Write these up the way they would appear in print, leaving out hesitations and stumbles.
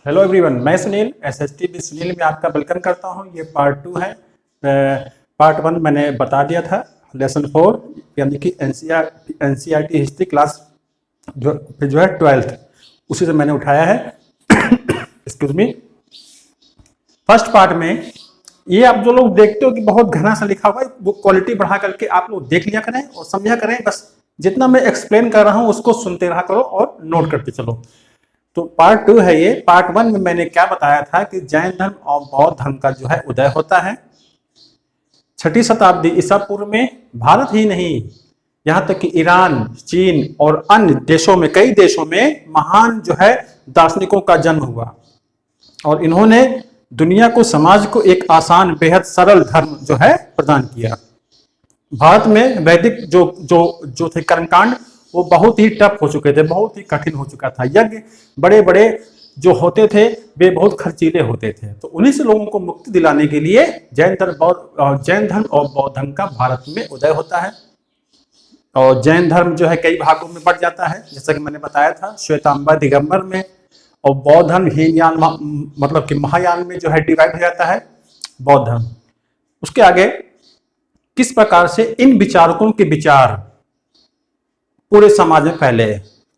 Hello everyone, मैं Sunil SST भी सुनील में आपका वेलकम करता हूं। ये पार्ट 2 है। पार्ट 1 मैंने बता दिया था, लेसन 4 यानी कि एनसीईआरटी हिस्ट्री क्लास जो है 12th, उसी से मैंने उठाया है। Excuse me. फर्स्ट पार्ट में ये आप जो लोग देखते हो कि बहुत घना सा लिखा हुआ है, वो क्वालिटी बढ़ा करके आप लोग देख लिया करें और समझा करें। बस जितना मैं एक्सप्लेन कर रहा हूं उसको सुनते रहा करो और नोट करते चलो। तो पार्ट 2 है ये। पार्ट 1 में मैंने क्या बताया था कि जैन धर्म और बौद्ध धर्म का जो है उदय होता है 6ठी शताब्दी ईसा पूर्व में। भारत ही नहीं, यहां तक कि ईरान, चीन और अन्य देशों में, कई देशों में महान जो है दार्शनिकों का जन्म हुआ और इन्होंने दुनिया को, समाज को एक आसान, बेहद सरल धर्म जो है प्रदान किया। भारत में वैदिक जो जो जो थे कर्मकांड, वो बहुत ही टफ हो चुके थे, बहुत ही कठिन हो चुका था। यज्ञ बड़े बड़े जो होते थे वे बहुत खर्चीले होते थे। तो उन्हीं से लोगों को मुक्ति दिलाने के लिए जैन धर्म और बौद्ध धर्म का भारत में उदय होता है। और जैन धर्म जो है कई भागों में बढ़ जाता है, जैसा कि मैंने बताया था, श्वेतांबर दिगंबर में। और बौद्ध धर्म हीनयान मतलब कि महायान में जो है डिवाइड हो जाता है बौद्ध धर्म। उसके आगे किस प्रकार से इन विचारकों के विचार पूरे समाज में फैले।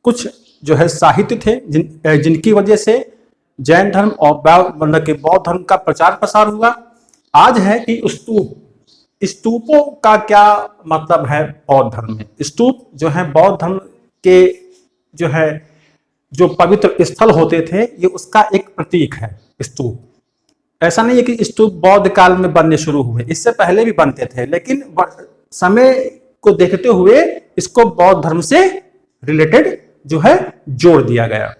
कुछ जो है साहित्य थे जिनकी वजह से जैन धर्म और मतलब कि बौद्ध धर्म का प्रचार प्रसार हुआ। आज है कि स्तूपों का क्या मतलब है बौद्ध धर्म में। स्तूप जो है बौद्ध धर्म के जो है जो पवित्र स्थल होते थे, ये उसका एक प्रतीक है स्तूप। ऐसा नहीं है कि स्तूप बौद्ध काल में बनने शुरू हुए, इससे पहले भी बनते थे, लेकिन समय को देखते हुए इसको बौद्ध धर्म से रिलेटेड जो है जोड़ दिया गया।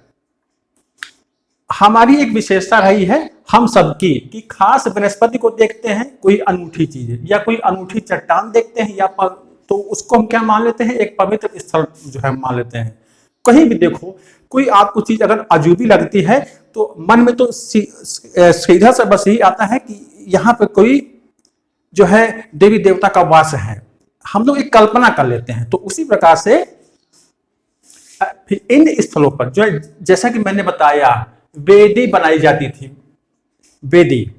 हमारी एक विशेषता रही है हम सबकी कि खास वनस्पति को देखते हैं, कोई अनूठी चीज या कोई अनूठी चट्टान देखते हैं, या तो उसको हम क्या मान लेते हैं, एक पवित्र स्थल जो है मान लेते हैं। कहीं भी देखो, कोई आपको चीज अगर अजूबी लगती है तो मन में तो सीधा सा बस यही आता है कि यहाँ पे कोई जो है देवी देवता का वास है। हम लोग एक कल्पना कर लेते हैं। तो उसी प्रकार से इन स्थलों पर जो है, जैसा कि मैंने बताया, वेदी बनाई जाती थी। वेदी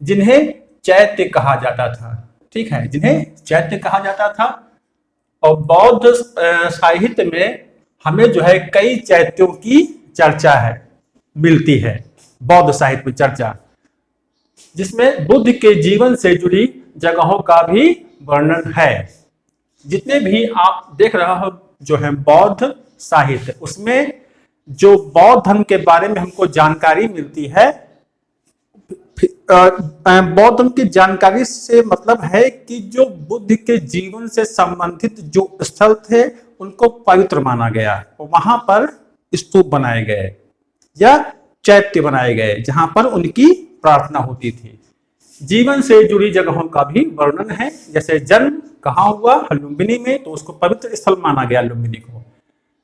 जिन्हें चैत्य कहा जाता था, ठीक है, जिन्हें चैत्य कहा जाता था। और बौद्ध साहित्य में हमें जो है कई चैत्यों की चर्चा है, मिलती है बौद्ध साहित्य में चर्चा, जिसमें बुद्ध के जीवन से जुड़ी जगहों का भी वर्णन है। जितने भी आप देख रहे हो जो है बौद्ध साहित्य, उसमें जो बौद्ध धर्म के बारे में हमको जानकारी मिलती है, बौद्ध धर्म की जानकारी से मतलब है कि जो बुद्ध के जीवन से संबंधित जो स्थल थे उनको पवित्र माना गया और वहां पर स्तूप बनाए गए या चैत्य बनाए गए जहां पर उनकी प्रार्थना होती थी। जीवन से जुड़ी जगहों का भी वर्णन है, जैसे जन्म कहाँ हुआ, लुम्बिनी में, तो उसको पवित्र स्थल माना गया लुम्बिनी को।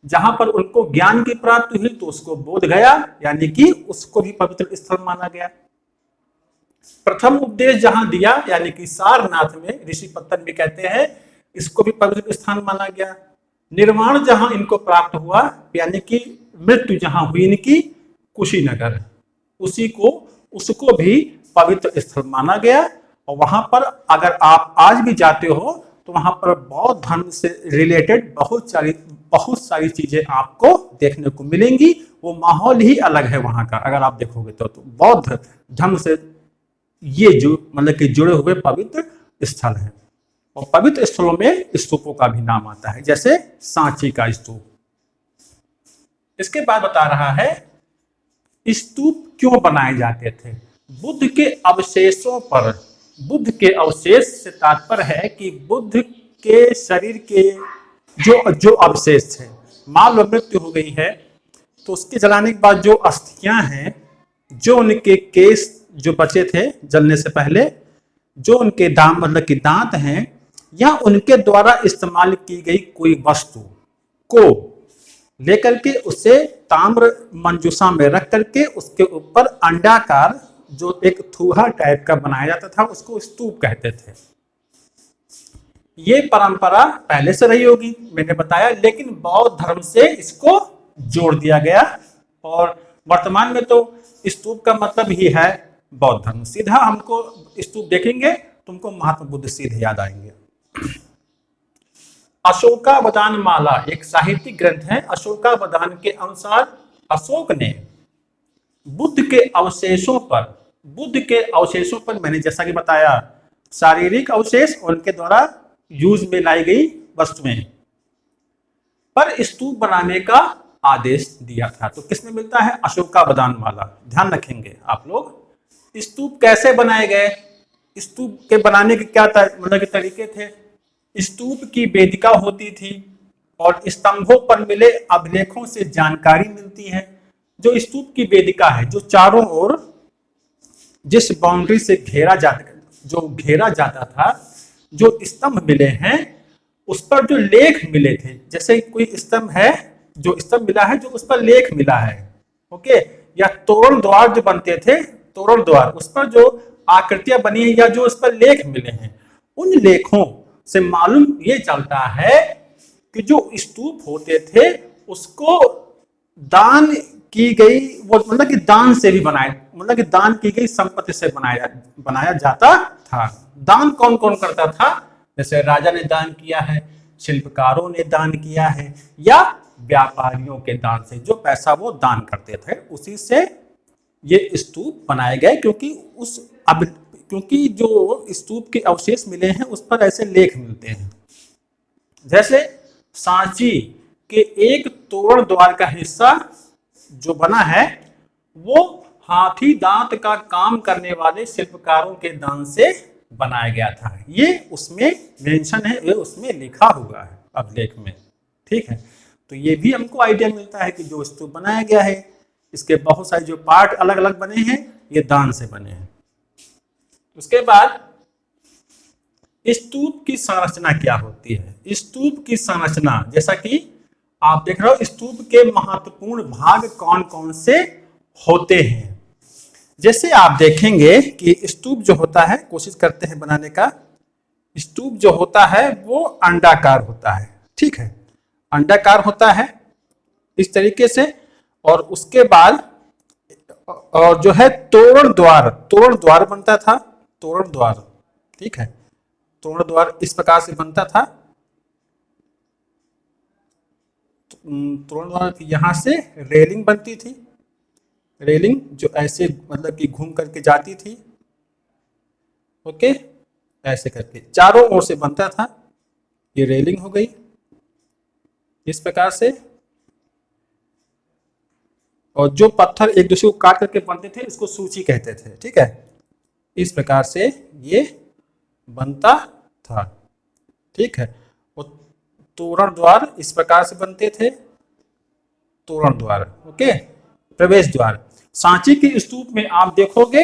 जहां पर उनको ज्ञान की प्राप्ति हुई तो उसको बोध गया, यानी कि उसको भी पवित्र स्थल माना गया। प्रथम उपदेश जहां दिया यानी कि सारनाथ में, ऋषि पत्तन भी कहते हैं, इसको भी पवित्र स्थान माना गया। निर्वाण जहां इनको प्राप्त हुआ यानी कि मृत्यु जहां हुई इनकी, कुशीनगर, उसको भी पवित्र स्थल माना गया। और वहां पर अगर आप आज भी जाते हो तो वहां पर बौद्ध धर्म से रिलेटेड बहुत सारी चीजें आपको देखने को मिलेंगी। वो माहौल ही अलग है वहां का, अगर आप देखोगे तो बौद्ध धर्म से ये जो मतलब कि जुड़े हुए पवित्र स्थल है। और पवित्र स्थलों में स्तूपों का भी नाम आता है, जैसे सांची का स्तूप। इसके बाद बता रहा है स्तूप क्यों बनाए जाते थे। बुद्ध के अवशेषों पर, बुद्ध के अवशेष से तात्पर्य है कि बुद्ध के शरीर के जो अवशेष थे, मान लो मृत्यु हो गई है तो उसके जलाने के बाद जो अस्थियां हैं, जो उनके केस जो बचे थे जलने से पहले, जो उनके दांत मतलब कि दांत हैं, या उनके द्वारा इस्तेमाल की गई कोई वस्तु को लेकर के उसे ताम्र मंजूसा में रख करके उसके ऊपर अंडाकार जो एक थूहा टाइप का बनाया जाता था, उसको स्तूप कहते थे। ये परंपरा पहले से रही होगी, मैंने बताया, लेकिन बौद्ध धर्म से इसको जोड़ दिया गया और वर्तमान में तो स्तूप का मतलब ही है बौद्ध धर्म। सीधा हमको स्तूप देखेंगे तुमको महात्मा बुद्ध सीधे याद आएंगे। अशोकावदान माला एक साहित्यिक ग्रंथ है। अशोकावदान के अनुसार अशोक ने बुद्ध के अवशेषों पर मैंने जैसा कि बताया शारीरिक अवशेष और उनके द्वारा यूज में लाई गई वस्तुएं पर स्तूप बनाने का आदेश दिया था। तो किसमें मिलता है? अशोकावदान माला। ध्यान रखेंगे आप लोग। स्तूप कैसे बनाए गए? स्तूप के बनाने के क्या मतलब के तरीके थे? स्तूप की वेदिका होती थी और स्तंभों पर मिले अभिलेखों से जानकारी मिलती है। जो स्तूप की वेदिका है, जो चारों ओर जिस बाउंड्री से घेरा जाता था, जो स्तंभ मिले हैं उस पर जो लेख मिले थे, जैसे कोई स्तंभ है, जो स्तंभ मिला है जो उस पर लेख मिला है, ओके, या तोरण द्वार जो बनते थे, तोरण द्वार, उस पर जो आकृतियां बनी है या जो उस पर लेख मिले हैं, उन लेखों से मालूम ये चलता है कि जो स्तूप होते थे उसको दान की गई, वो मतलब कि दान से भी मतलब कि दान की गई संपत्ति से बनाया जाता था। दान कौन कौन करता था? जैसे राजा ने दान किया है, शिल्पकारों ने दान किया है, या व्यापारियों के दान से जो पैसा वो दान करते थे उसी से ये स्तूप बनाए गए। क्योंकि जो स्तूप के अवशेष मिले हैं उस पर ऐसे लेख मिलते हैं। जैसे सांची के एक तोरण द्वार का हिस्सा जो बना है वो हाथी दांत का काम करने वाले शिल्पकारों के दान से बनाया गया था। ये उसमें मेंशन है, ये उसमें लिखा हुआ है अभिलेख में, ठीक है। तो ये भी हमको आइडिया मिलता है कि जो स्तूप बनाया गया है इसके बहुत सारे जो पार्ट अलग अलग बने हैं ये दान से बने हैं। उसके बाद स्तूप की संरचना क्या होती है? स्तूप की संरचना, जैसा कि आप देख रहे हो, स्तूप के महत्वपूर्ण भाग कौन कौन से होते हैं। जैसे आप देखेंगे कि स्तूप जो होता है, कोशिश करते हैं बनाने का, स्तूप जो होता है वो अंडाकार होता है, ठीक है, अंडाकार होता है इस तरीके से। और उसके बाद और जो है तोरण द्वार बनता था, तोरण द्वार, ठीक है, तोरण द्वार इस प्रकार से बनता था। तोरण द्वार यहां से रेलिंग बनती थी, रेलिंग जो ऐसे मतलब कि घूम करके जाती थी, ओके, ऐसे करके चारों ओर से बनता था। ये रेलिंग हो गई इस प्रकार से। और जो पत्थर एक दूसरे को काट करके बनते थे इसको सूची कहते थे, ठीक है। इस प्रकार से ये बनता था, ठीक है। और तोरण द्वार इस प्रकार से बनते थे, तोरण द्वार, ओके, प्रवेश द्वार। सांची के स्तूप में आप देखोगे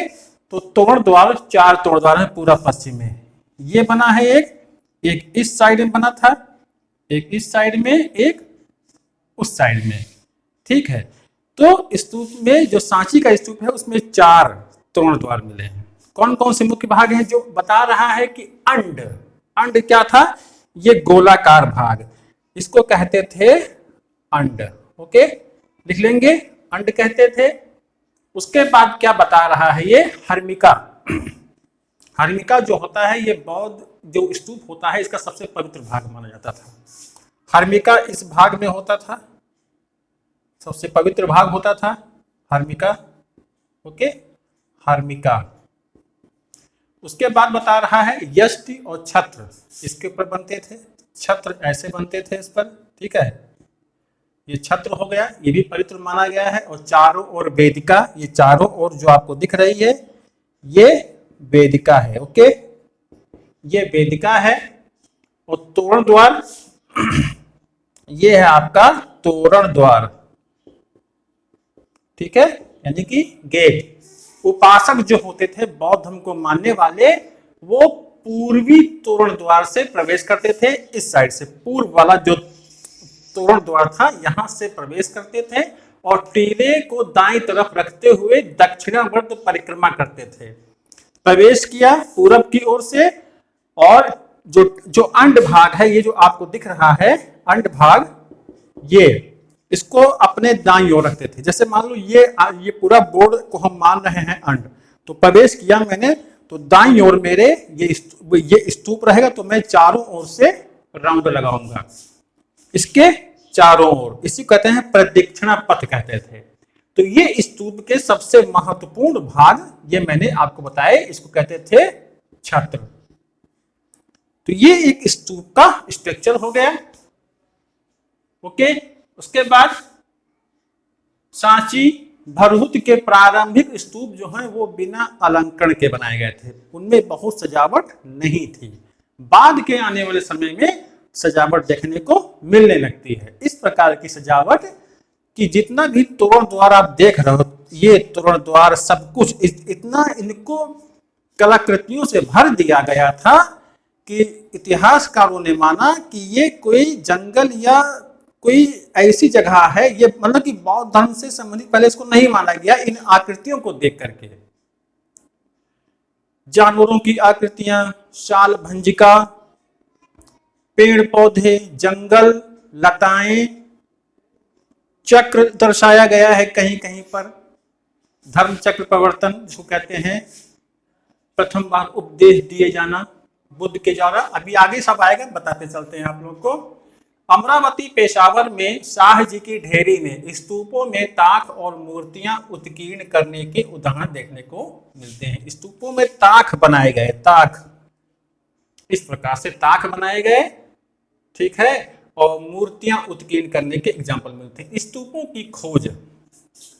तो तोरण द्वार, 4 तोरण द्वार है पूरा पश्चिम में। ये बना है एक इस साइड में बना था, एक इस साइड में, एक उस साइड में, ठीक है। तो स्तूप में जो सांची का स्तूप है उसमें 4 तोरण द्वार मिले हैं। कौन कौन से मुख्य भाग हैं? जो बता रहा है कि अंड क्या था? ये गोलाकार भाग, इसको कहते थे अंड, ओके, लिख लेंगे, अंड कहते थे। उसके बाद क्या बता रहा है? ये हर्मिका जो होता है, ये बौद्ध जो स्तूप होता है इसका सबसे पवित्र भाग माना जाता था। हर्मिका इस भाग में होता था, सबसे पवित्र भाग होता था हर्मिका, ओके, हर्मिका। उसके बाद बता रहा है यष्टि और छत्र इसके ऊपर बनते थे, छत्र ऐसे बनते थे इस पर, ठीक है, ये छत्र हो गया, ये भी पवित्र माना गया है। और चारों ओर वेदिका, ये चारों ओर जो आपको दिख रही है ये वेदिका है, ओके, ये वेदिका है। और तोरण द्वार ये है आपका तोरण द्वार, ठीक है, यानी कि गेट। उपासक जो होते थे बौद्ध धर्म को मानने वाले, वो पूर्वी तोरण द्वार से प्रवेश करते थे, इस साइड से पूर्व वाला जो तोरण द्वार था यहां से प्रवेश करते थे और टीले को दाईं तरफ रखते हुए दक्षिणावर्त परिक्रमा करते थे। प्रवेश किया पूरब की ओर से, और जो अंड भाग है, ये जो आपको दिख रहा है अंड भाग, ये इसको अपने दाईं ओर रखते थे। जैसे मान लो ये पूरा बोर्ड को हम मान रहे हैं अंड, तो प्रवेश किया मैंने, तो दाईं ओर मेरे ये स्तूप रहेगा, तो मैं चारों ओर से राउंड लगाऊंगा इसके चारों ओर। इसी कहते हैं प्रदक्षिणा पथ कहते थे। तो ये स्तूप के सबसे महत्वपूर्ण भाग ये मैंने आपको बताए, इसको कहते थे छत्र। तो ये एक स्तूप का स्ट्रक्चर हो गया। ओके, उसके बाद सांची भरहुत के प्रारंभिक स्तूप जो हैं वो बिना अलंकरण के बनाए गए थे, उनमें बहुत सजावट नहीं थी। बाद के आने वाले समय में सजावट देखने को मिलने लगती है। इस प्रकार की सजावट कि जितना भी तोरण द्वार आप देख रहे हो, ये तोरण द्वार सब कुछ इतना इनको कलाकृतियों से भर दिया गया था कि इतिहासकारों ने माना कि ये कोई जंगल या कोई ऐसी जगह है, ये मतलब कि बौद्ध धर्म से संबंधित पहले इसको नहीं माना गया। इन आकृतियों को देख करके जानवरों की आकृतियां, शाल भंजिका, पेड़ पौधे, जंगल, लताएं, चक्र दर्शाया गया है कहीं कहीं पर, धर्म चक्र प्रवर्तन जिसको कहते हैं, प्रथम बार उपदेश दिए जाना बुद्ध के द्वारा। अभी आगे सब आएगा, बताते चलते हैं आप लोग को। अमरावती पेशावर में शाह जी की ढेरी में स्तूपों में ताक और मूर्तियां उत्कीर्ण करने के उदाहरण देखने को मिलते हैं। स्तूपों में ताक बनाए गए, ताक इस प्रकार से ताक बनाए गए, ठीक है, और मूर्तियां उत्कीर्ण करने के एग्जाम्पल मिलते हैं। स्तूपों की खोज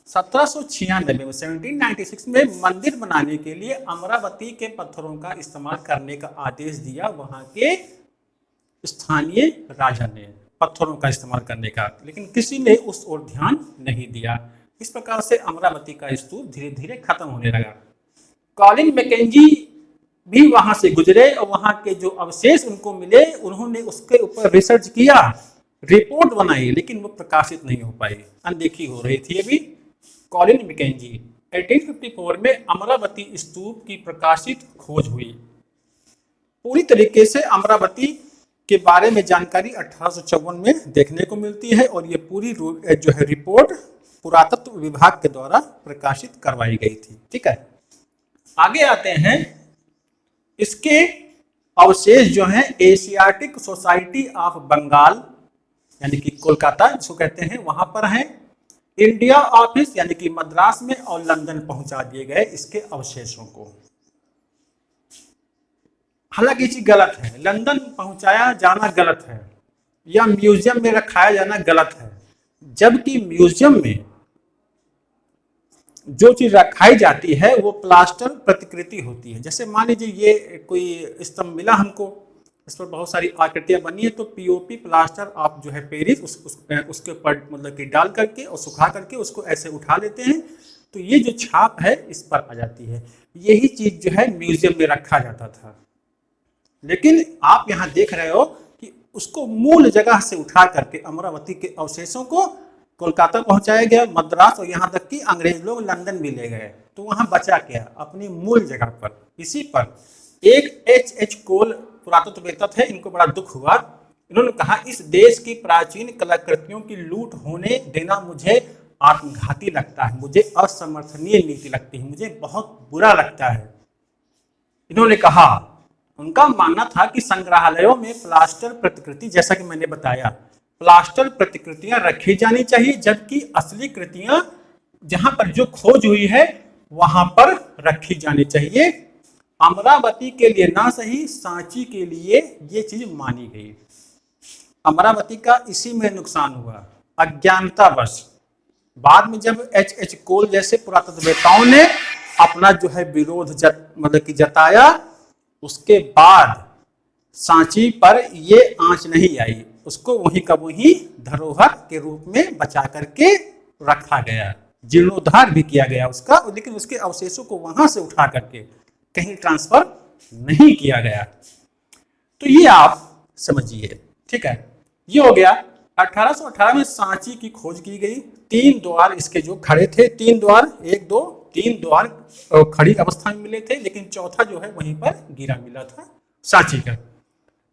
1796 में 1796 में मंदिर बनाने के लिए अमरावती के पत्थरों का इस्तेमाल करने का आदेश दिया वहां के स्थानीय राजा ने, पत्थरों का इस्तेमाल करने का, लेकिन किसी ने उस ओर ध्यान नहीं दिया। इस प्रकार से अमरावती का स्तूप धीरे धीरे खत्म होने लगा। कॉलिन मैकेंजी भी वहां से गुजरे और वहां के जो अवशेष उनको मिले, उन्होंने उसके ऊपर रिसर्च किया, रिपोर्ट बनाई, लेकिन वो प्रकाशित नहीं हो पाई, अनदेखी हो रही थी। अभी कॉलिन मैकेंजी 1854 में अमरावती स्तूप की प्रकाशित खोज हुई। पूरी तरीके से अमरावती के बारे में जानकारी 1854 में देखने को मिलती है और ये पूरी जो है रिपोर्ट पुरातत्व विभाग के द्वारा प्रकाशित करवाई गई थी। ठीक है, आगे आते हैं। इसके अवशेष जो हैं एशियाटिक सोसाइटी ऑफ बंगाल यानी कि कोलकाता जिसको कहते हैं वहां पर हैं। इंडिया ऑफिस यानी कि मद्रास में और लंदन पहुंचा दिए गए इसके अवशेषों को। हालांकि ये चीज गलत है, लंदन पहुंचाया जाना गलत है या म्यूजियम में रखाया जाना गलत है, जबकि म्यूजियम में जो चीज रखाई जाती है वो प्लास्टर प्रतिकृति होती है। जैसे मान लीजिए ये कोई स्तंभ मिला हमको, इस पर बहुत सारी आकृतियां बनी है, तो पीओपी प्लास्टर आप जो है पेरिस उसके ऊपर मतलब कि डाल करके और सुखा करके उसको ऐसे उठा लेते हैं, तो ये जो छाप है इस पर आ जाती है। यही चीज जो है म्यूजियम में रखा जाता था, लेकिन आप यहाँ देख रहे हो कि उसको मूल जगह से उठा करके अमरावती के अवशेषों को कोलकाता पहुंचाया गया, मद्रास, और यहाँ तक कि अंग्रेज लोग लंदन भी ले गए, तो वहां बचा क्या अपनी मूल जगह पर। इसी पर एक H.H. कोल पुरातत्ववेत्ता थे, इनको बड़ा दुख हुआ। इन्होंने कहा इस देश की प्राचीन कलाकृतियों की लूट होने देना मुझे आत्मघाती लगता है, मुझे असमर्थनीय नीति लगती है, मुझे बहुत बुरा लगता है। इन्होंने कहा, उनका मानना था कि संग्रहालयों में प्लास्टर प्रतिकृति, जैसा कि मैंने बताया, प्लास्टर प्रतिकृतियां रखी जानी चाहिए, जबकि असली कृतियां जहां पर जो खोज हुई है वहां पर रखी जानी चाहिए। अमरावती के लिए ना सही, सांची के लिए ये चीज मानी गई। अमरावती का इसी में नुकसान हुआ, अज्ञानतावश। बाद में जब H.H. कोल जैसे पुरातत्ववेत्ताओं ने अपना जो है विरोध मतलब कि जताया, उसके बाद सांची पर ये आंच नहीं आई, उसको वहीं का वहीं धरोहर के रूप में बचा करके रखा गया, जीर्णोद्धार भी किया गया उसका, लेकिन उसके अवशेषों को वहां से उठा करके कहीं ट्रांसफर नहीं किया गया। तो ये आप समझिए, ठीक है। ये हो गया। 1818 में सांची की खोज की गई। 3 द्वार इसके जो खड़े थे, 3 द्वार, 1 2 3 द्वार खड़ी अवस्था में मिले थे, लेकिन चौथा जो है वहीं पर गिरा मिला था सांची का।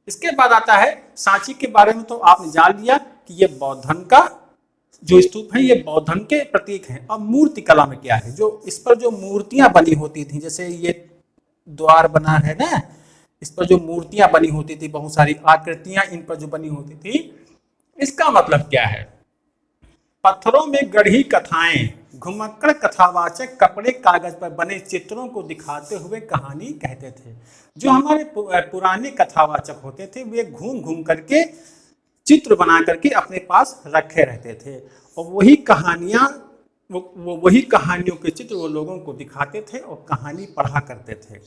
इसके बाद आता है सांची के बारे में तो आपने जान लिया कि ये बौद्ध धर्म का जो स्तूप हैं ये बौद्ध धर्म के प्रतीक हैं। अब मूर्ति कला में क्या है, जो इस पर जो मूर्तियां बनी होती थी, जैसे ये द्वार बना है ना, इस पर जो मूर्तियां बनी होती थी, बहुत सारी आकृतियां इन पर जो बनी होती थी, इसका मतलब क्या है? पत्थरों में गढ़ी कथाएं, घुमक्कड़ कथावाचक कपड़े कागज पर बने चित्रों को दिखाते हुए कहानी कहते थे। जो हमारे पुराने कथावाचक होते थे वे घूम घूम करके चित्र बना करके अपने पास रखे रहते थे और वही कहानियां वही कहानियों के चित्र वो लोगों को दिखाते थे और कहानी पढ़ा करते थे।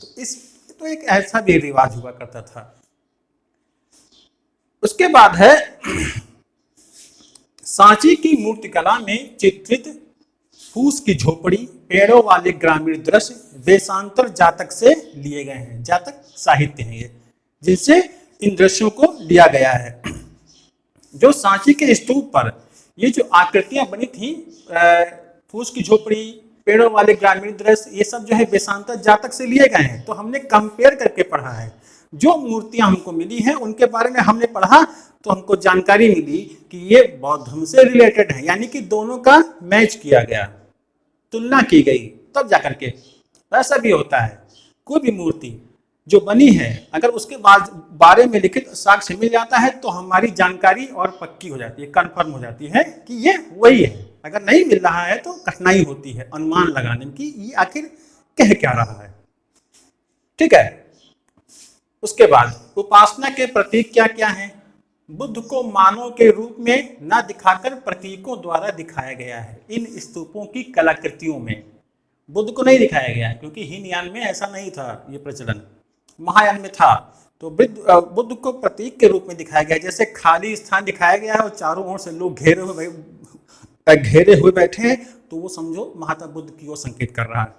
तो एक ऐसा भी रिवाज हुआ करता था। उसके बाद है सांची की मूर्तिकला में चित्रित फूस की झोपड़ी, पेड़ों वाले ग्रामीण दृश्य देशांतर जातक से लिए गए हैं। जातक साहित्य है ये, जिनसे इन दृश्यों को लिया गया है। जो सांची के स्तूप पर ये जो आकृतियां बनी थी, फूस की झोपड़ी, पेड़ों वाले ग्रामीण दृश्य, ये सब जो है देशांतर जातक से लिए गए हैं। तो हमने कंपेयर करके पढ़ा है। जो मूर्तियां हमको मिली हैं उनके बारे में हमने पढ़ा तो हमको जानकारी मिली कि ये बौद्ध धर्म से रिलेटेड है, यानी कि दोनों का मैच किया गया, तुलना की गई, तब जाकर के। ऐसा भी होता है, कोई भी मूर्ति जो बनी है अगर उसके बारे में लिखित साक्ष्य मिल जाता है तो हमारी जानकारी और पक्की हो जाती है, कंफर्म हो जाती है कि ये वही है। अगर नहीं मिल रहा है तो कठिनाई होती है अनुमान लगाने में कि ये आखिर कह क्या रहा है। ठीक है। उसके बाद उपासना के प्रतीक क्या क्या हैं? बुद्ध को मानव के रूप में न दिखाकर प्रतीकों द्वारा दिखाया गया है। इन स्तूपों की कलाकृतियों में बुद्ध को नहीं दिखाया गया क्योंकि हीनयान में ऐसा नहीं था ये प्रचलन, महायान में था। तो बुद्ध को प्रतीक के रूप में दिखाया गया, जैसे खाली स्थान दिखाया गया है और चारों ओर से लोग घेरे हुए बैठे हैं, तो वो समझो महात्मा बुद्ध की ओर संकेत कर रहा है।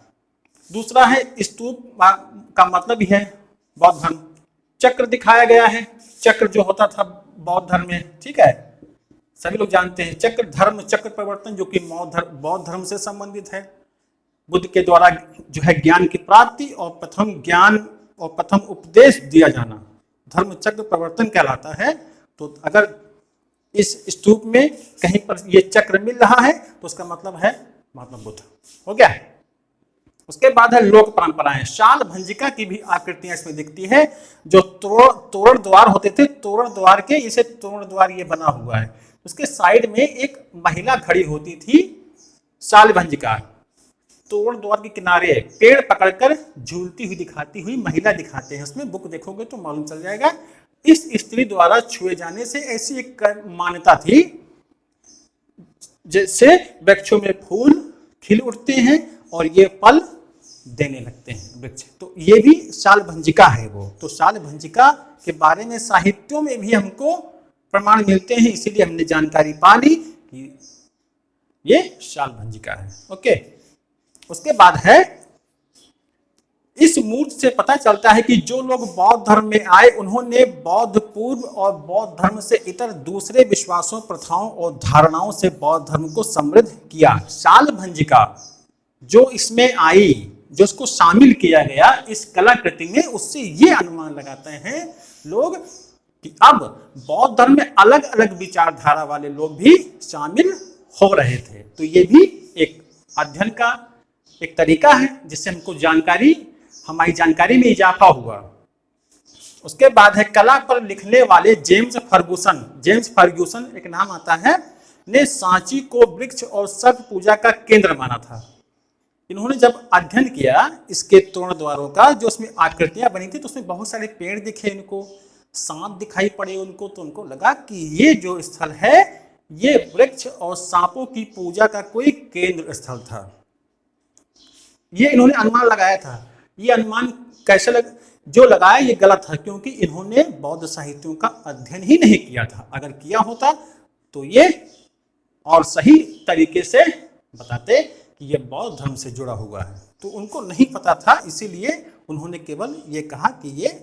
दूसरा है स्तूप का मतलब ही है बौद्ध धर्म। चक्र दिखाया गया है, चक्र जो होता था बौद्ध धर्म में, ठीक है, सभी लोग जानते हैं। चक्र धर्म चक्र परिवर्तन जो कि बौद्ध धर्म से संबंधित है। बुद्ध के द्वारा जो है ज्ञान की प्राप्ति और प्रथम ज्ञान और प्रथम उपदेश दिया जाना धर्म चक्र परिवर्तन कहलाता है। तो अगर इस स्तूप में कहीं पर ये चक्र मिल रहा है तो उसका मतलब है महात्मा बुद्ध। हो गया। उसके बाद है लोक परंपराएं। शाल भंजिका की भी आकृतियां इसमें दिखती है। जो तोरण द्वार होते थे, तोरण द्वार के, इसे तोरण द्वार ये बना हुआ है, उसके साइड में एक महिला खड़ी होती थी, शाल भंजिका। तोरण द्वार के किनारे पेड़ पकड़कर झूलती हुई दिखाती हुई महिला दिखाते हैं। उसमें बुक देखोगे तो मालूम चल जाएगा। इस स्त्री द्वारा छुए जाने से ऐसी एक मान्यता थी जैसे वृक्षों में फूल खिल उठते हैं और ये फल देने लगते हैं वृक्ष। तो ये भी शाल भंजिका है वो। तो शाल भंजिका के बारे में साहित्यों में भी हमको प्रमाण मिलते हैं, इसीलिए हमने जानकारी पा ली कि ये शाल भंजिका है। ओके। उसके बाद है इस मूर्ति से पता चलता है कि जो लोग बौद्ध धर्म में आए उन्होंने बौद्ध पूर्व और बौद्ध धर्म से इतर दूसरे विश्वासों, प्रथाओं और धारणाओं से बौद्ध धर्म को समृद्ध किया। शाल भंजिका जो इसमें आई, जो उसको शामिल किया गया इस कलाकृति में, उससे ये अनुमान लगाते हैं लोग कि अब बौद्ध धर्म में अलग अलग विचारधारा वाले लोग भी शामिल हो रहे थे। तो ये भी एक अध्ययन का एक तरीका है जिससे हमको हमारी जानकारी में इजाफा हुआ। उसके बाद है कला पर लिखने वाले जेम्स फर्ग्यूसन एक नाम आता है, ने सांची को वृक्ष और सर्प पूजा का केंद्र माना था। इन्होंने जब अध्ययन किया इसके तोरण द्वारों का, जो उसमें आकृतियां बनी थी, तो उसमें बहुत सारे पेड़ दिखे, इनको सांप दिखाई पड़े उनको, तो उनको लगा कि ये जो स्थल है ये वृक्ष और सांपों की पूजा का कोई केंद्र स्थल था। ये इन्होंने अनुमान लगाया था। ये अनुमान कैसे जो लगाया ये गलत था, क्योंकि इन्होंने बौद्ध साहित्यों का अध्ययन ही नहीं किया था। अगर किया होता तो ये और सही तरीके से बताते कि ये बौद्ध धर्म से जुड़ा हुआ है। तो उनको नहीं पता था, इसीलिए उन्होंने केवल ये कहा कि ये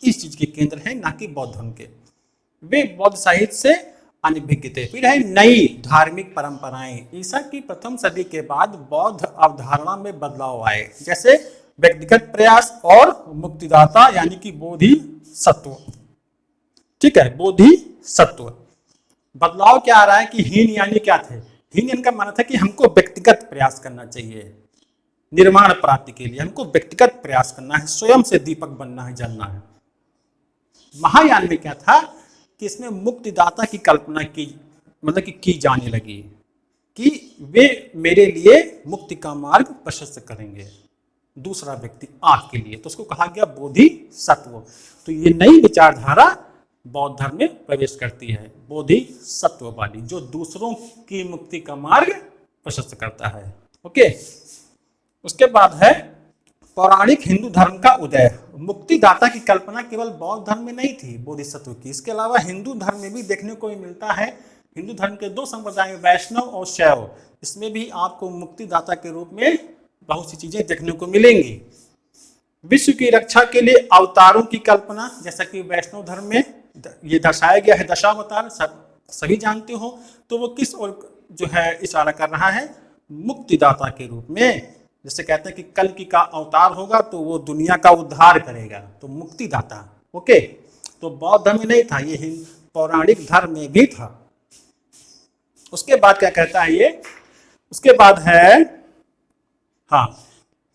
इस चीज के केंद्र है, ना कि बौद्ध धर्म के। वे बौद्ध साहित्य से अनभिज्ञ थे। फिर है नई धार्मिक परंपराएं। ईसा की प्रथम सदी के बाद बौद्ध अवधारणा में बदलाव आए, जैसे व्यक्तिगत प्रयास और मुक्तिदाता यानी कि बोधिसत्व। ठीक है, बोधिसत्व। बदलाव क्या आ रहा है कि हीन यानी क्या थे, हीन का माना था कि हमको व्यक्तिगत प्रयास करना चाहिए, निर्माण प्राप्ति के लिए हमको व्यक्तिगत प्रयास करना है, स्वयं से दीपक बनना है, जलना है। महायान में क्या था कि इसमें मुक्तिदाता की कल्पना की, मतलब कि की जाने लगी कि वे मेरे लिए मुक्ति का मार्ग प्रशस्त करेंगे, दूसरा व्यक्ति आपके लिए। तो उसको कहा गया बोधिसत्व। तो ये नई विचारधारा बौद्ध धर्म में प्रवेश करती है, बोधिसत्व वाली, जो दूसरों की मुक्ति का मार्ग प्रशस्त करता है। ओके, उसके बाद है पौराणिक हिंदू धर्म का उदय। मुक्तिदाता की कल्पना केवल बौद्ध धर्म में नहीं थी बोधिसत्व की, इसके अलावा हिंदू धर्म में भी देखने को मिलता है। हिंदू धर्म के दो संप्रदाय, वैष्णव और शैव, इसमें भी आपको मुक्तिदाता के रूप में बहुत सी चीजें देखने को मिलेंगी। विश्व की रक्षा के लिए अवतारों की कल्पना, जैसा कि वैष्णव धर्म में ये दर्शाया गया है दशावतार, सभी जानते हो। तो वो किस और जो है इशारा कर रहा है, मुक्तिदाता के रूप में। जैसे कहते हैं कि कल की का अवतार होगा तो वो दुनिया का उद्धार करेगा, तो मुक्तिदाता। ओके, तो बौद्ध धर्म में नहीं था, ये पौराणिक धर्म में भी था। उसके बाद क्या कहता है ये, उसके बाद है हाँ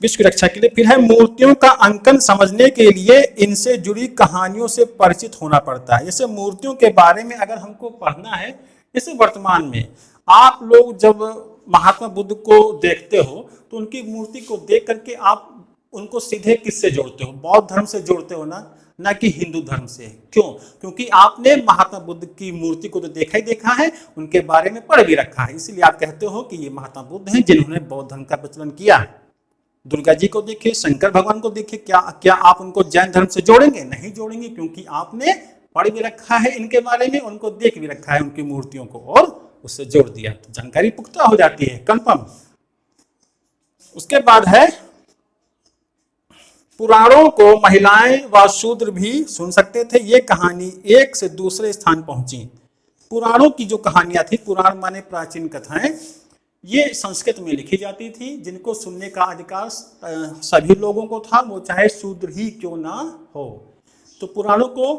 विश्व की रक्षा के लिए, फिर है मूर्तियों का अंकन समझने के लिए इनसे जुड़ी कहानियों से परिचित होना पड़ता है। जैसे मूर्तियों के बारे में अगर हमको पढ़ना है, जैसे वर्तमान में आप लोग जब महात्मा बुद्ध को देखते हो तो उनकी मूर्ति को देख करके आप उनको सीधे किससे जोड़ते हो, बौद्ध धर्म से जोड़ते हो ना कि हिंदू धर्म से। क्यों? क्योंकि आपने महात्मा बुद्ध की मूर्ति को तो देखा ही देखा है, उनके बारे में पढ़ भी रखा है, इसलिए आप कहते हो कि ये महात्मा बुद्ध हैं जिन्होंने बौद्ध धर्म का प्रचलन किया। दुर्गा जी को देखिए, शंकर भगवान को देखिए, क्या आप उनको जैन धर्म से जोड़ेंगे? नहीं जोड़ेंगे, क्योंकि आपने पढ़ भी रखा है इनके बारे में, उनको देख भी रखा है उनकी मूर्तियों को और उससे जोड़ दिया, तो जानकारी पुख्ता हो जाती है, कंफर्म। उसके बाद है पुराणों को महिलाएं व शूद्र भी सुन सकते थे, ये कहानी एक से दूसरे स्थान पहुंची। पुराणों की जो कहानियां थी, पुराण माने प्राचीन कथाएं, ये संस्कृत में लिखी जाती थी, जिनको सुनने का अधिकार सभी लोगों को था, वो चाहे शूद्र ही क्यों ना हो। तो पुराणों को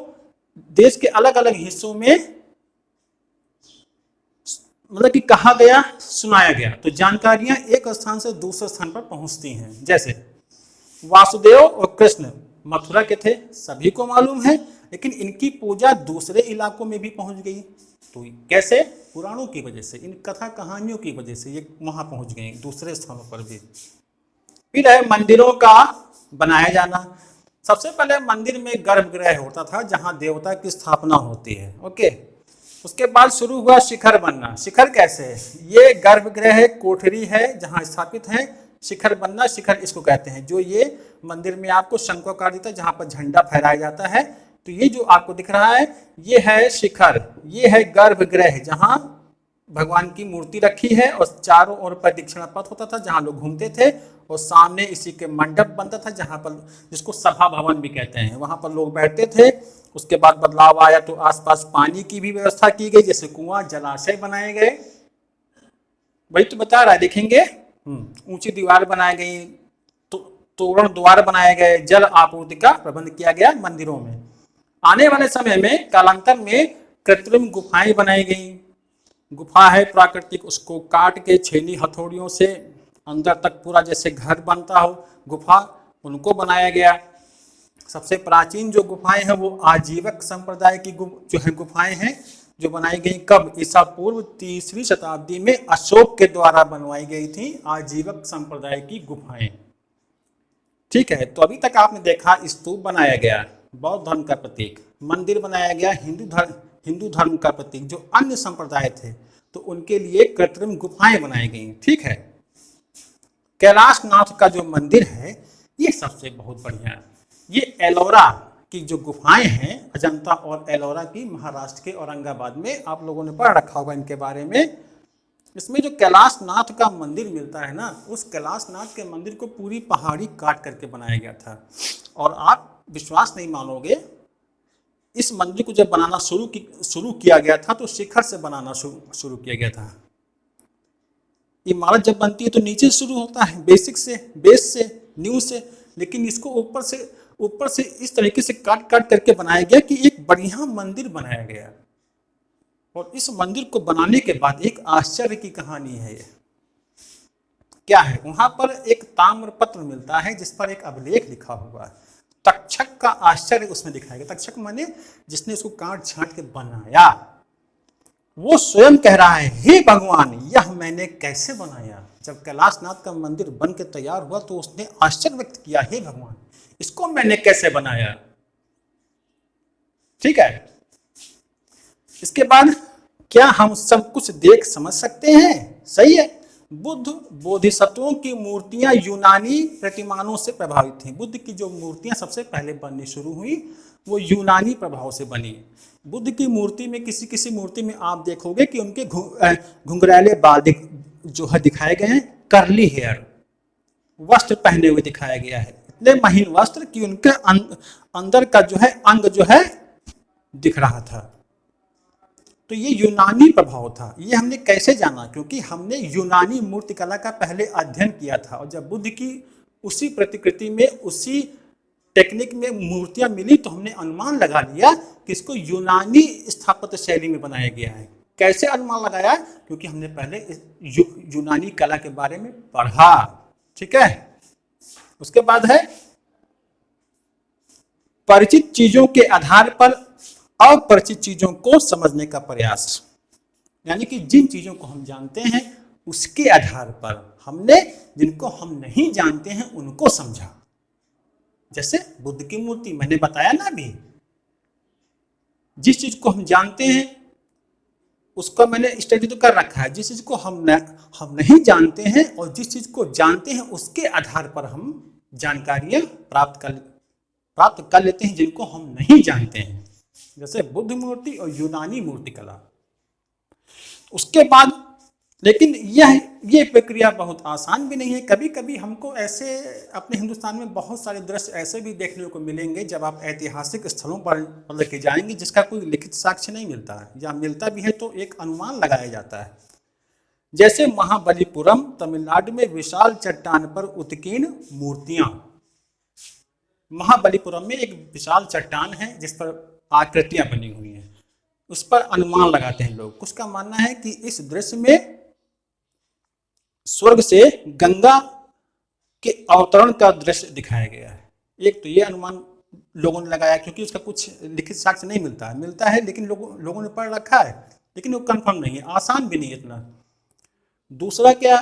देश के अलग अलग हिस्सों में मतलब कि कहा गया, सुनाया गया, तो जानकारियां एक स्थान से दूसरे स्थान पर पहुंचती हैं। जैसे वासुदेव और कृष्ण मथुरा के थे, सभी को मालूम है, लेकिन इनकी पूजा दूसरे इलाकों में भी पहुंच गई। तो कैसे? पुराणों की वजह से, इन कथा कहानियों की वजह से ये वहां पहुंच गए, दूसरे स्थानों पर भी। फिर है मंदिरों का बनाया जाना। सबसे पहले मंदिर में गर्भगृह होता था जहां देवता की स्थापना होती है। ओके, उसके बाद शुरू हुआ शिखर बनना। शिखर कैसे है? ये गर्भगृह कोठरी है जहां स्थापित है, शिखर बनना, शिखर इसको कहते हैं। जो ये मंदिर में आपको शंक्वाकार दिखता है जहां पर झंडा फहराया जाता है, तो ये जो आपको दिख रहा है ये है शिखर, ये है गर्भगृह जहां भगवान की मूर्ति रखी है और चारों ओर प्रदक्षिणा पथ होता था जहां लोग घूमते थे, और सामने इसी के मंडप बनता था जहां पर, जिसको सभा भवन भी कहते हैं, वहां पर लोग बैठते थे। उसके बाद बदलाव आया तो आसपास पानी की भी व्यवस्था की गई, जैसे कुआं, जलाशय बनाए गए। वही तो बता रहा है, देखेंगे ऊंची दीवार बनाई गई, तोरण द्वार बनाए गए, जल आपूर्ति का प्रबंध किया गया मंदिरों में। आने वाले समय में कालांतर में कृत्रिम गुफाएं बनाई गई। गुफा है प्राकृतिक, उसको काट के छेनी हथौड़ियों से अंदर तक पूरा जैसे घर बनता हो गुफा, उनको बनाया गया। सबसे प्राचीन जो गुफाएं हैं वो आजीवक संप्रदाय की जो है गुफाएं हैं, जो बनाई गई कब? ईसा पूर्व 3री शताब्दी में अशोक के द्वारा बनवाई गई थी आजीवक संप्रदाय की गुफाएं। ठीक है, तो अभी तक आपने देखा स्तूप बनाया गया, बौद्ध धर्म का प्रतीक, मंदिर बनाया गया, हिंदू धर्म का प्रतीक। जो अन्य संप्रदाय थे तो उनके लिए कृत्रिम गुफाएं बनाई गई। ठीक है, कैलाशनाथ का जो मंदिर है ये सबसे बहुत बढ़िया है। ये एलोरा की जो गुफाएं हैं, अजंता और एलोरा की, महाराष्ट्र के औरंगाबाद में, आप लोगों ने पढ़ रखा होगा इनके बारे में। इसमें जो कैलाशनाथ का मंदिर मिलता है ना, उस कैलाशनाथ के मंदिर को पूरी पहाड़ी काट करके बनाया गया था। और आप विश्वास नहीं मानोगे, इस मंदिर को जब बनाना शुरू किया गया था तो शिखर से बनाना शुरू किया गया था। इमारत जब बनती है तो नीचे शुरू होता है, बेसिक से, बेस से, न्यू से, लेकिन इसको ऊपर से इस तरीके से काट करके बनाया गया कि एक बढ़िया मंदिर बनाया गया। और इस मंदिर को बनाने के बाद एक आश्चर्य की कहानी है ये। क्या है, वहां पर एक ताम्रपत्र मिलता है जिस पर एक अभिलेख लिखा हुआ है। तक्षक का आश्चर्य उसमें दिखाया गया। तक्षक माने जिसने उसको काट छांट के बनाया, वो स्वयं कह रहा है, हे भगवान, यह मैंने कैसे बनाया। जब कैलाशनाथ का मंदिर बन के तैयार हुआ तो उसने आश्चर्य व्यक्त किया, हे भगवान, इसको मैंने कैसे बनाया। ठीक है, इसके बाद क्या हम सब कुछ देख समझ सकते हैं? सही है। बुद्ध बोधिसत्वों की मूर्तियां यूनानी प्रतिमानों से प्रभावित थीं। बुद्ध की जो मूर्तियां सबसे पहले बननी शुरू हुई वो यूनानी प्रभाव से बनी। बुद्ध की मूर्ति में किसी किसी मूर्ति में आप देखोगे कि उनके घुंघराले बाल जो है दिखाए गए हैं, करली हेयर, वस्त्र पहने हुए दिखाया गया है, इतने महीन वस्त्र कि उनके अंदर का जो है अंग जो है दिख रहा था। तो ये यूनानी प्रभाव था। ये हमने कैसे जाना? क्योंकि हमने यूनानी मूर्तिकला का पहले अध्ययन किया था, और जब बुद्ध की उसी प्रतिकृति में उसी टेक्निक में मूर्तियां मिली तो हमने अनुमान लगा लिया कि इसको यूनानी स्थापत्य शैली में बनाया गया है। कैसे अनुमान लगाया? क्योंकि हमने पहले यूनानी कला के बारे में पढ़ा। ठीक है, उसके बाद है परिचित चीजों के आधार पर अपरिचित चीजों को समझने का प्रयास। यानी कि जिन चीजों को हम जानते हैं उसके आधार पर हमने जिनको हम नहीं जानते हैं उनको समझा। जैसे बुद्ध की मूर्ति मैंने बताया ना अभी, जिस चीज को हम जानते हैं उसका मैंने स्टडी तो कर रखा है, जिस चीज को हम नहीं जानते हैं और जिस चीज को जानते हैं उसके आधार पर हम जानकारियां प्राप्त कर लेते हैं जिनको हम नहीं जानते हैं, जैसे बुद्ध मूर्ति और यूनानी मूर्तिकला। उसके बाद लेकिन ये प्रक्रिया बहुत आसान भी नहीं है। कभी कभी हमको ऐसे अपने हिंदुस्तान में बहुत सारे दृश्य ऐसे भी देखने को मिलेंगे जब आप ऐतिहासिक स्थलों पर लेके जाएंगे जिसका कोई लिखित साक्ष्य नहीं मिलता है, या मिलता भी है तो एक अनुमान लगाया जाता है। जैसे महाबलीपुरम तमिलनाडु में विशाल चट्टान पर उत्कीर्ण मूर्तियां। महाबलीपुरम में एक विशाल चट्टान है जिस पर आकृतियां बनी हुई हैं, उस पर अनुमान लगाते हैं लोग। कुछ का मानना है कि इस दृश्य में स्वर्ग से गंगा के अवतरण का दृश्य दिखाया गया है। एक तो ये अनुमान लोगों ने लगाया क्योंकि उसका कुछ लिखित साक्ष्य नहीं मिलता है लेकिन लोगों ने पढ़ रखा है, लेकिन वो कंफर्म नहीं है, आसान भी नहीं है इतना। दूसरा क्या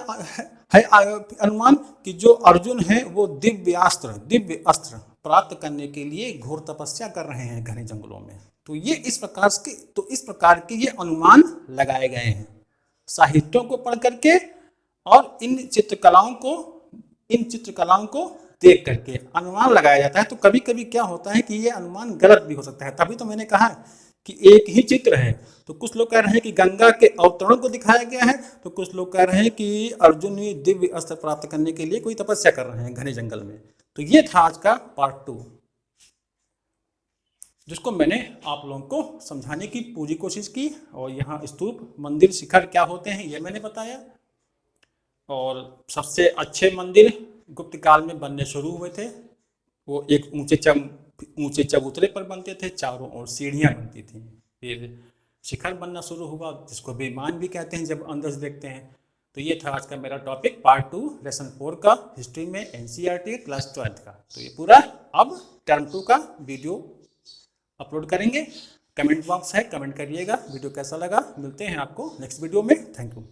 है अनुमान कि जो अर्जुन है वो दिव्य अस्त्र प्राप्त करने के लिए घोर तपस्या कर रहे हैं घने जंगलों में। तो इस प्रकार के ये अनुमान लगाए गए हैं साहित्यों को पढ़ करके और इन चित्रकलाओं को देख करके अनुमान लगाया जाता है। तो कभी कभी क्या होता है कि ये अनुमान गलत भी हो सकता है। तभी तो मैंने कहा कि एक ही चित्र है, तो कुछ लोग कह रहे हैं कि गंगा के अवतरण को दिखाया गया है, तो कुछ लोग कह रहे हैं कि अर्जुन दिव्य अस्त्र प्राप्त करने के लिए कोई तपस्या कर रहे हैं घने जंगल में। तो ये था आज का पार्ट 2, जिसको मैंने आप लोगों को समझाने की पूरी कोशिश की। और यहाँ स्तूप, मंदिर, शिखर क्या होते हैं ये मैंने बताया। और सबसे अच्छे मंदिर गुप्त काल में बनने शुरू हुए थे, वो एक ऊंचे चबूतरे पर बनते थे, चारों ओर सीढ़ियां बनती थी। फिर शिखर बनना शुरू हुआ जिसको विमान भी कहते हैं जब अंदर से देखते हैं। तो ये था आज का मेरा टॉपिक पार्ट 2 लेसन 4 का, हिस्ट्री में एनसीईआरटी क्लास 12 का। तो ये पूरा अब टर्म 2 का वीडियो अपलोड करेंगे। कमेंट बॉक्स है, कमेंट करिएगा वीडियो कैसा लगा। मिलते हैं आपको नेक्स्ट वीडियो में। Thank you.